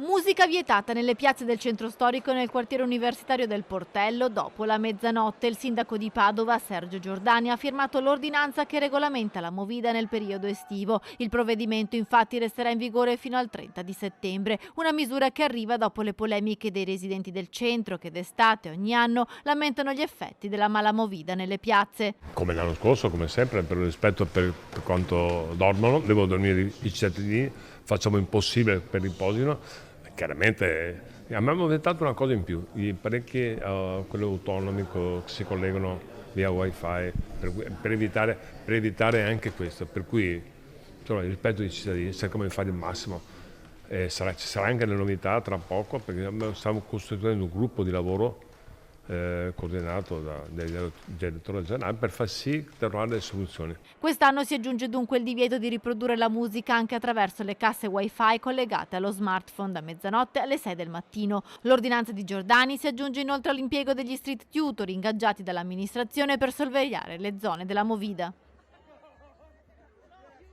Musica vietata nelle piazze del centro storico e nel quartiere universitario del Portello dopo la mezzanotte. Il sindaco di Padova, Sergio Giordani, ha firmato l'ordinanza che regolamenta la movida nel periodo estivo. Il provvedimento infatti resterà in vigore fino al 30 di settembre, una misura che arriva dopo le polemiche dei residenti del centro che d'estate ogni anno lamentano gli effetti della mala movida nelle piazze. Come l'anno scorso, come sempre, per rispetto per quanto dormono, devono dormire i cittadini, facciamo impossibile per riposino. Chiaramente abbiamo inventato una cosa in più, i parecchi quelli autonomi che si collegano via wifi per evitare anche questo, per cui insomma, il rispetto dei cittadini, cerchiamo di fare il massimo. Ci sarà anche le novità tra poco perché stiamo costituendo un gruppo di lavoro coordinato dal direttore generale per far sì di trovare delle soluzioni. Quest'anno si aggiunge dunque il divieto di riprodurre la musica anche attraverso le casse wifi collegate allo smartphone da mezzanotte alle 6 del mattino. L'ordinanza di Giordani si aggiunge inoltre all'impiego degli street tutor ingaggiati dall'amministrazione per sorvegliare le zone della movida.